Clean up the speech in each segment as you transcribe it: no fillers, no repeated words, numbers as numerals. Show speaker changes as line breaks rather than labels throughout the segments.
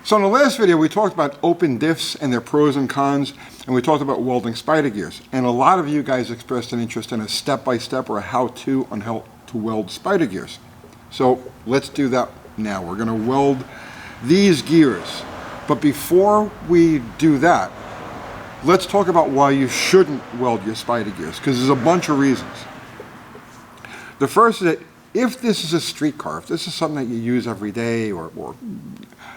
So in the last video, we talked about open diffs and their pros and cons, and we talked about welding spider gears. And a lot of you guys expressed an interest in a step-by-step or a how-to on how to weld spider gears. So let's do that now. We're going to weld these gears. But before we do that, let's talk about why you shouldn't weld your spider gears, because there's a bunch of reasons. The first is that if this is a street car, if this is something that you use every day or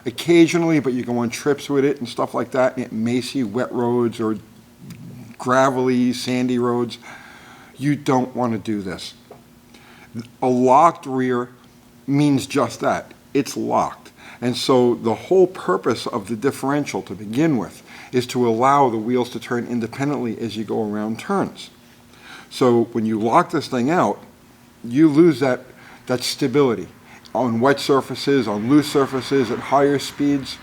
occasionally, but you go on trips with it and stuff like that, and it may see wet roads or gravelly, sandy roads, you don't want to do this. A locked rear means just that. It's locked. And so the whole purpose of the differential to begin with is to allow the wheels to turn independently as you go around turns. So when you lock this thing out, you lose that stability on wet surfaces, on loose surfaces, at higher speeds.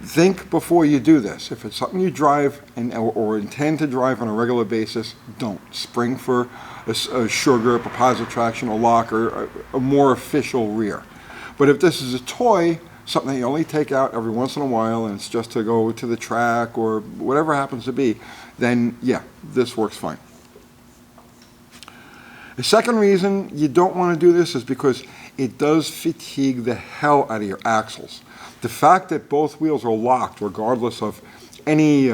Think before you do this. If it's something you drive or intend to drive on a regular basis, don't. Spring for a sugar, a posi-track, a locker, a more official rear. But if this is a toy, something that you only take out every once in a while and it's just to go to the track or whatever happens to be, then yeah, this works fine. The second reason you don't want to do this is because it does fatigue the hell out of your axles. The fact that both wheels are locked, regardless of any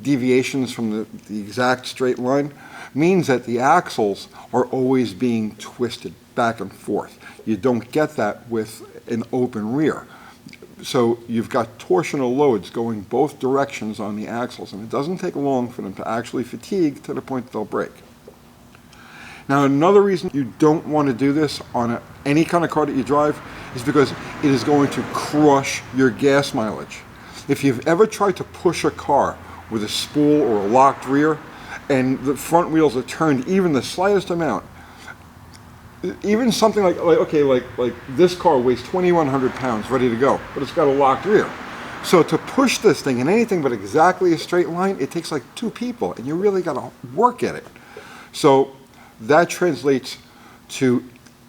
deviations from the exact straight line, means that the axles are always being twisted back and forth. You don't get that with an open rear. So you've got torsional loads going both directions on the axles, and it doesn't take long for them to actually fatigue to the point that they'll break. Now, another reason you don't want to do this on any kind of car that you drive is because it is going to crush your gas mileage. If you've ever tried to push a car with a spool or a locked rear and the front wheels are turned even the slightest amount, even something like this car weighs 2,100 pounds ready to go, but it's got a locked rear. So to push this thing in anything but exactly a straight line, it takes like 2 people, and you really got to work at it. So that translates to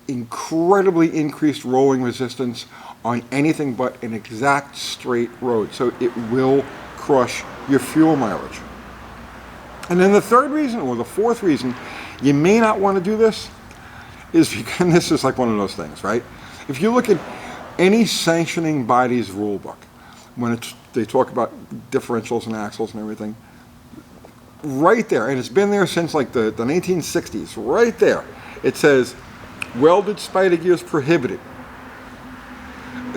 incredibly increased rolling resistance on anything but an exact straight road. So it will crush your fuel mileage. And then the third reason, or the fourth reason, you may not want to do this is because, and this is like one of those things, right? If you look at any sanctioning body's rule book, when they talk about differentials and axles and everything, right there, and it's been there since like the 1960s, right there, it says welded spider gears prohibited.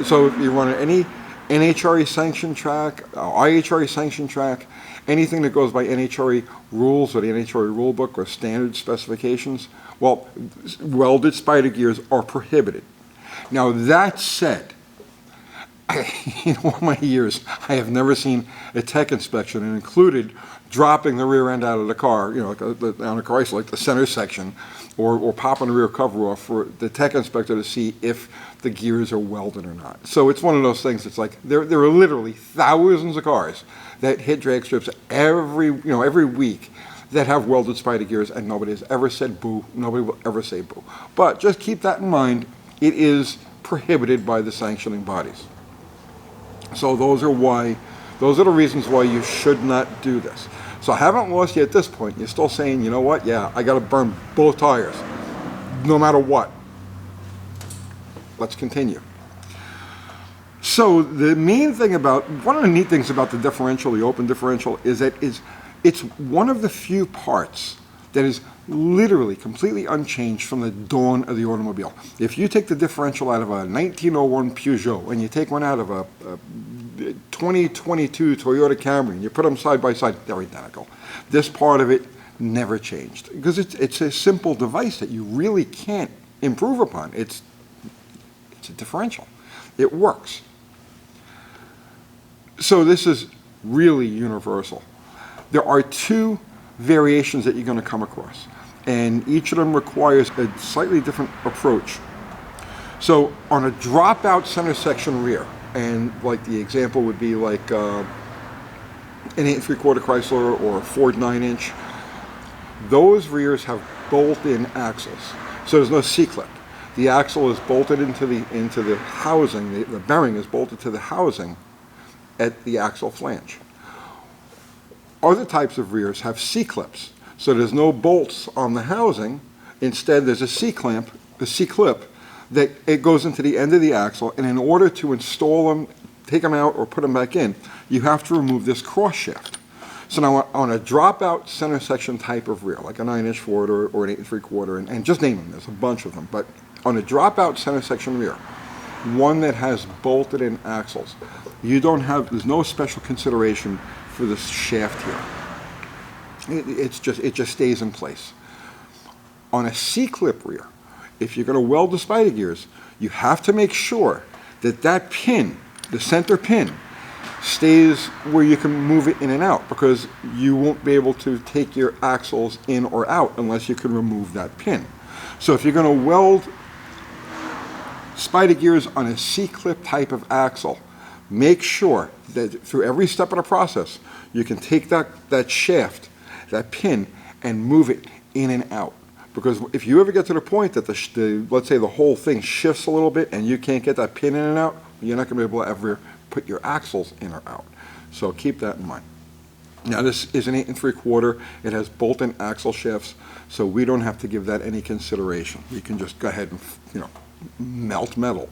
So if you run any NHRE sanctioned track, IHRE sanctioned track, anything that goes by NHRE rules or the NHRE rule book or standard specifications, well, welded spider gears are prohibited. Now that said, in all my years, I have never seen a tech inspection that included dropping the rear end out of the car, you know, like on a Chrysler, like the center section, or popping the rear cover off for the tech inspector to see if the gears are welded or not. So it's one of those things. It's like there are literally thousands of cars that hit drag strips every week that have welded spider gears, and nobody has ever said boo. Nobody will ever say boo. But just keep that in mind. It is prohibited by the sanctioning bodies. So those are the reasons why you should not do this. So I haven't lost you at this point. You're still saying, you know what? Yeah, I got to burn both tires, no matter what. Let's continue. So the main thing one of the neat things about the differential, the open differential, is that it's one of the few parts that is literally completely unchanged from the dawn of the automobile. If you take the differential out of a 1901 Peugeot and you take one out of a 2022 Toyota Camry and you put them side by side, they're identical. This part of it never changed because it's a simple device that you really can't improve upon. It's a differential. It works. So this is really universal. There are 2 variations that you're going to come across, and each of them requires a slightly different approach. So on a dropout center section rear, and like the example would be like an 8 3/4 Chrysler or a Ford 9-inch, those rears have bolt-in axles, so there's no C-clip. the axle is bolted into the housing, the bearing is bolted to the housing at the axle flange. Other types of rears have C-clips, so there's no bolts on the housing. Instead, there's a C-clip that it goes into the end of the axle, and in order to install them, take them out or put them back in, you have to remove this cross shaft. So now on a drop-out center section type of rear, like a 9-inch Ford or an 8 3/4, and just name them, there's a bunch of them, but on a drop-out center section rear, one that has bolted-in axles, there's no special consideration for this shaft here. It just stays in place. On a C-clip rear, if you're going to weld the spider gears, you have to make sure that that pin, the center pin, stays where you can move it in and out, because you won't be able to take your axles in or out unless you can remove that pin. So if you're going to weld spider gears on a C-clip type of axle, make sure that through every step of the process, you can take that shaft, that pin, and move it in and out. Because if you ever get to the point that let's say the whole thing shifts a little bit and you can't get that pin in and out, you're not going to be able to ever put your axles in or out. So keep that in mind. Now this is an 8 3/4. It has bolt-in axle shafts, so we don't have to give that any consideration. We can just go ahead and melt metal.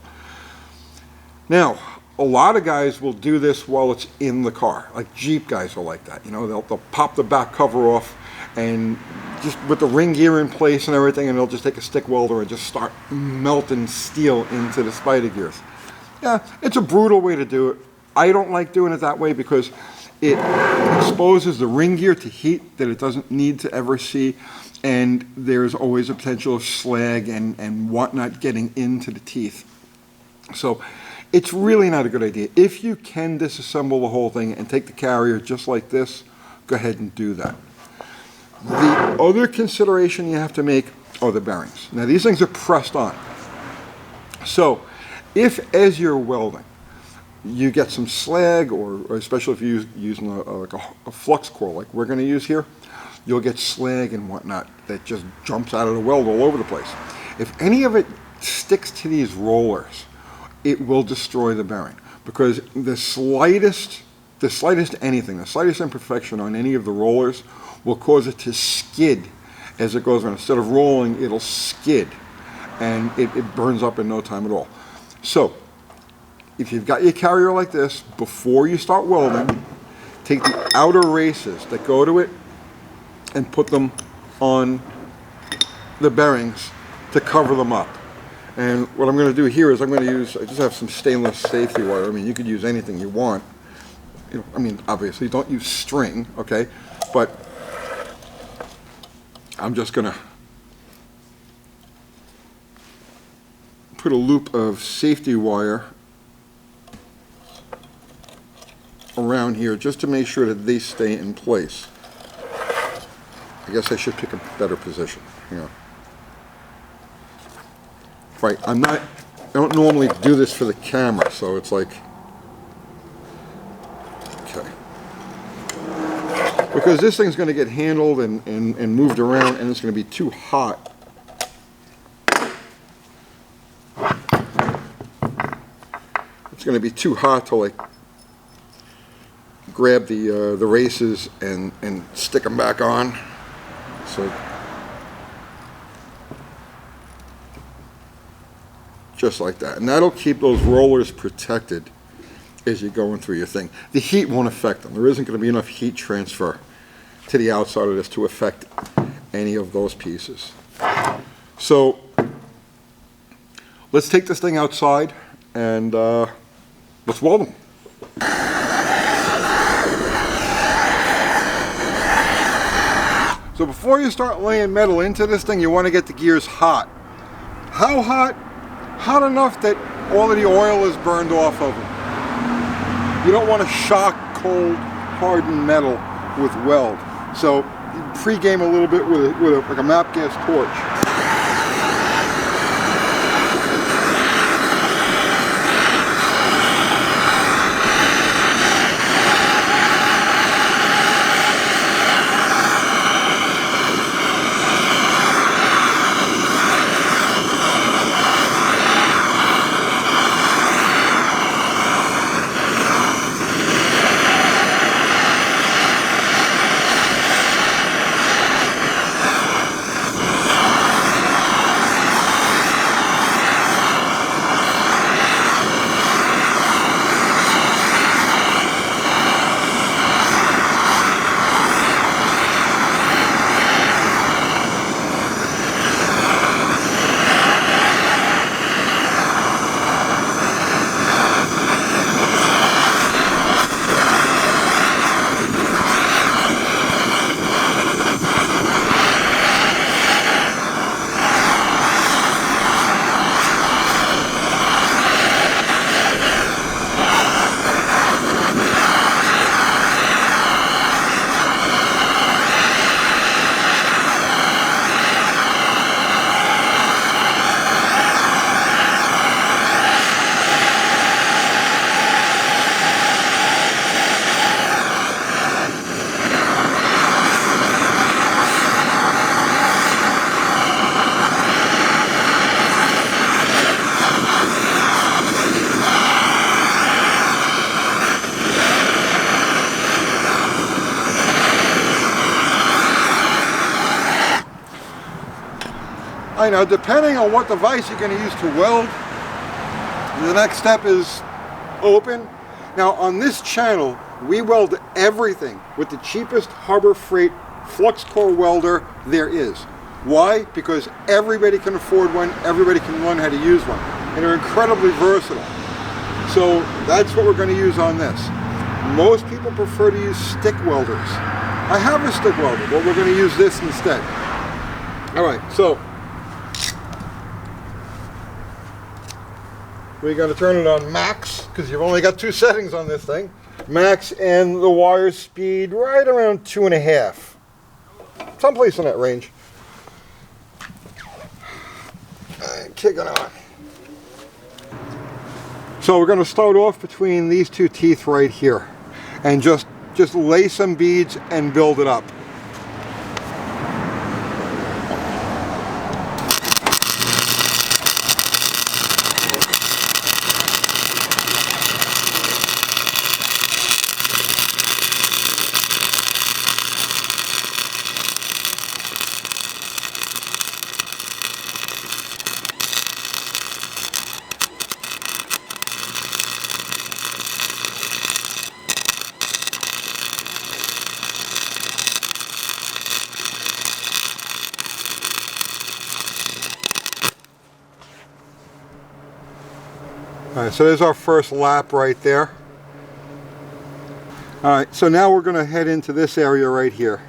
Now, a lot of guys will do this while it's in the car. Like Jeep guys are like that. They'll pop the back cover off, and just with the ring gear in place and everything, and they'll just take a stick welder and just start melting steel into the spider gears. Yeah, it's a brutal way to do it. I don't like doing it that way because it exposes the ring gear to heat that it doesn't need to ever see, and there's always a potential of slag and whatnot getting into the teeth. So it's really not a good idea. If you can disassemble the whole thing and take the carrier just like this, go ahead and do that. The other consideration you have to make are the bearings. Now these things are pressed on. So if as you're welding, you get some slag, or especially if you're using a flux core like we're going to use here, you'll get slag and whatnot that just jumps out of the weld all over the place. If any of it sticks to these rollers, it will destroy the bearing, because the slightest imperfection on any of the rollers will cause it to skid as it goes around. Instead of rolling, it'll skid, and it burns up in no time at all. So if you've got your carrier like this, before you start welding, take the outer races that go to it and put them on the bearings to cover them up. And what I'm going to do here is I just have some stainless safety wire. I mean, you could use anything you want. Obviously don't use string, okay? But I'm just going to put a loop of safety wire around here just to make sure that they stay in place. I guess I should pick a better position. Right, I don't normally do this for the camera, so it's like, okay. Because this thing's going to get handled and moved around, and it's going to be too hot. It's going to be too hot to like grab the races and stick them back on. So just like that, and that'll keep those rollers protected as you're going through your thing. The heat won't affect them. There isn't going to be enough heat transfer to the outside of this to affect any of those pieces. So let's take this thing outside and let's weld them. So before you start laying metal into this thing, you want to get the gears hot. How hot? Hot enough that all of the oil is burned off of them. You don't want to shock cold, hardened metal with weld. So pre-game a little bit with like a MAP gas torch. I know, depending on what device you're going to use to weld, the next step is open. Now on this channel, we weld everything with the cheapest Harbor Freight Flux Core welder there is. Why? Because everybody can afford one, everybody can learn how to use one, and they're incredibly versatile. So that's what we're going to use on this. Most people prefer to use stick welders. I have a stick welder, but we're going to use this instead. All right, so we're going to turn it on max, because you've only got 2 settings on this thing. Max, and the wire speed right around 2.5. Someplace in that range. And kick it on. So we're going to start off between these 2 teeth right here, and just lay some beads and build it up. Alright, so there's our first lap right there. Alright, so now we're going to head into this area right here.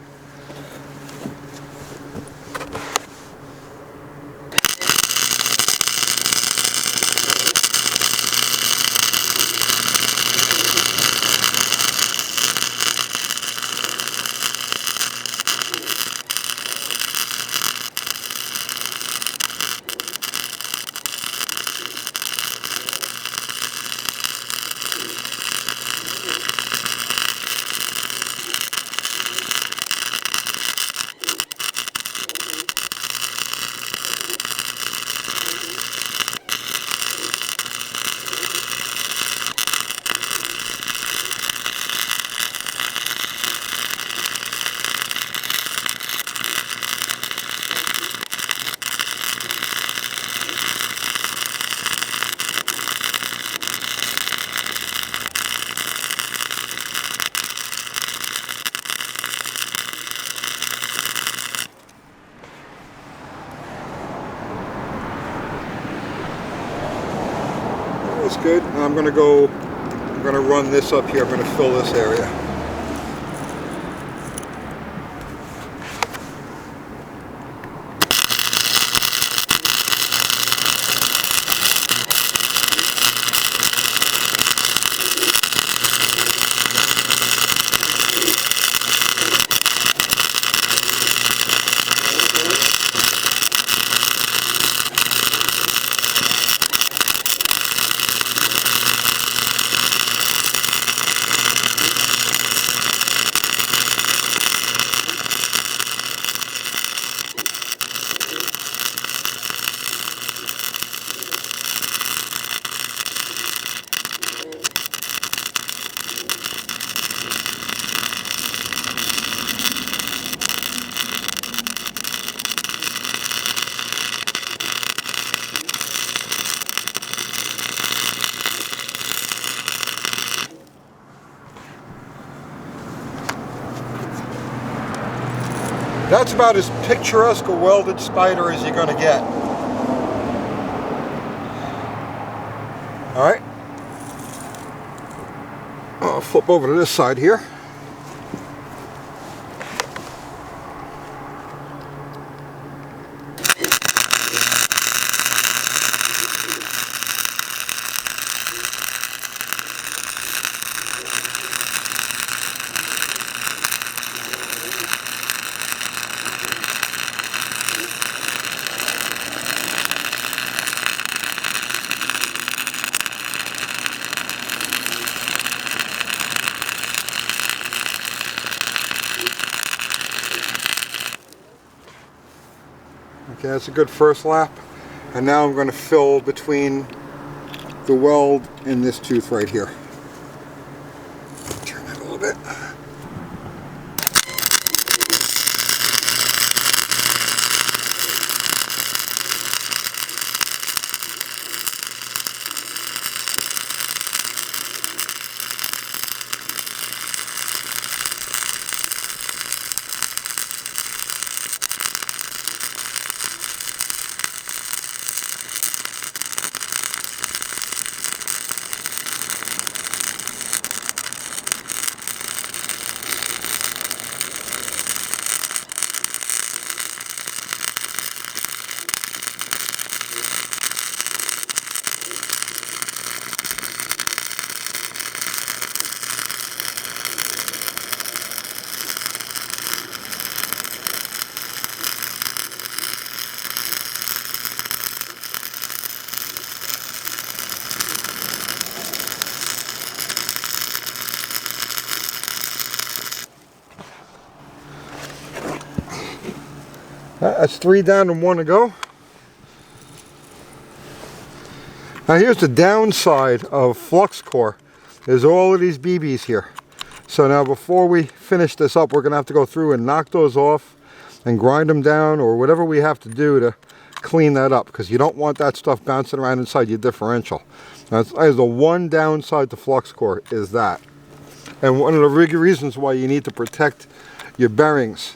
That's good. Now I'm going to run this up here. I'm going to fill this area. That's about as picturesque a welded spider as you're going to get. All right. I'll flip over to this side here. Okay, that's a good first lap. And now I'm going to fill between the weld and this tooth right here. Turn that a little bit. That's 3 down and 1 to go. Now here's the downside of Flux Core. There's all of these BBs here. So now before we finish this up, we're going to have to go through and knock those off and grind them down, or whatever we have to do to clean that up, because you don't want that stuff bouncing around inside your differential. That's the one downside to Flux Core, is that. And one of the big reasons why you need to protect your bearings.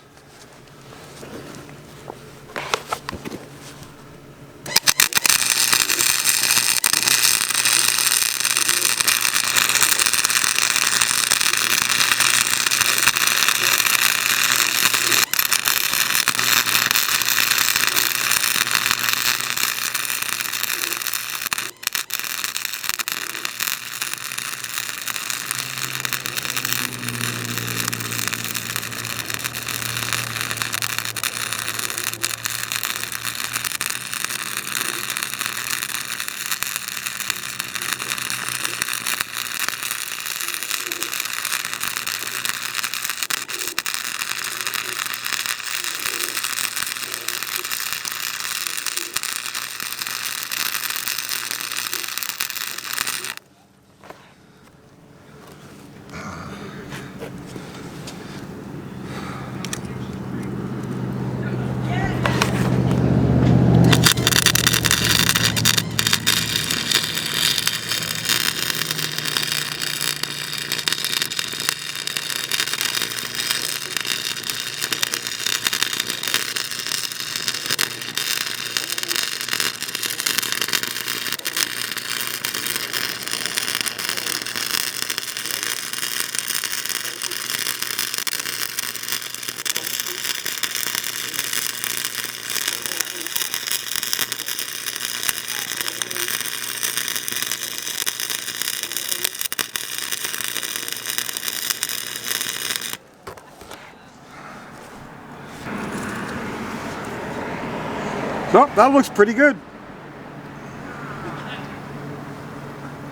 So that looks pretty good.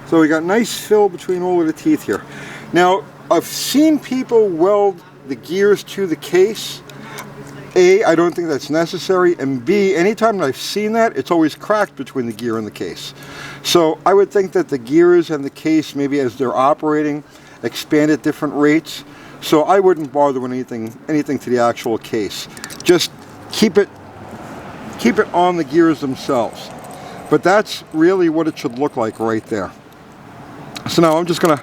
So we got nice fill between all of the teeth here. Now, I've seen people weld the gears to the case. A, I don't think that's necessary, and B, anytime that I've seen that, it's always cracked between the gear and the case. So I would think that the gears and the case, maybe as they're operating, expand at different rates. So I wouldn't bother with anything to the actual case. Just keep it on the gears themselves. But that's really what it should look like right there. So now I'm just gonna,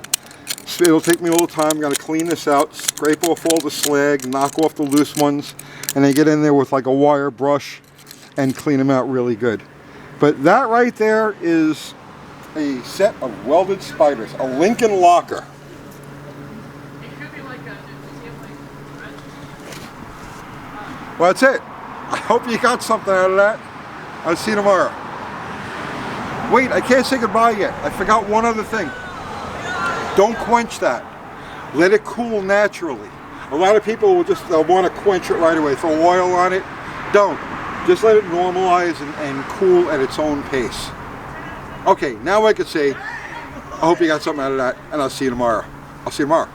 it'll take me a little time, I'm gonna clean this out, scrape off all the slag, knock off the loose ones, and then get in there with like a wire brush and clean them out really good. But that right there is a set of welded spiders, a Lincoln locker. Well, that's it. I hope you got something out of that. I'll see you tomorrow. Wait, I can't say goodbye yet. I forgot one other thing. Don't quench that. Let it cool naturally. A lot of people they'll want to quench it right away. Throw oil on it. Don't. Just let it normalize and cool at its own pace. Okay, now I could say, I hope you got something out of that, and I'll see you tomorrow. I'll see you tomorrow.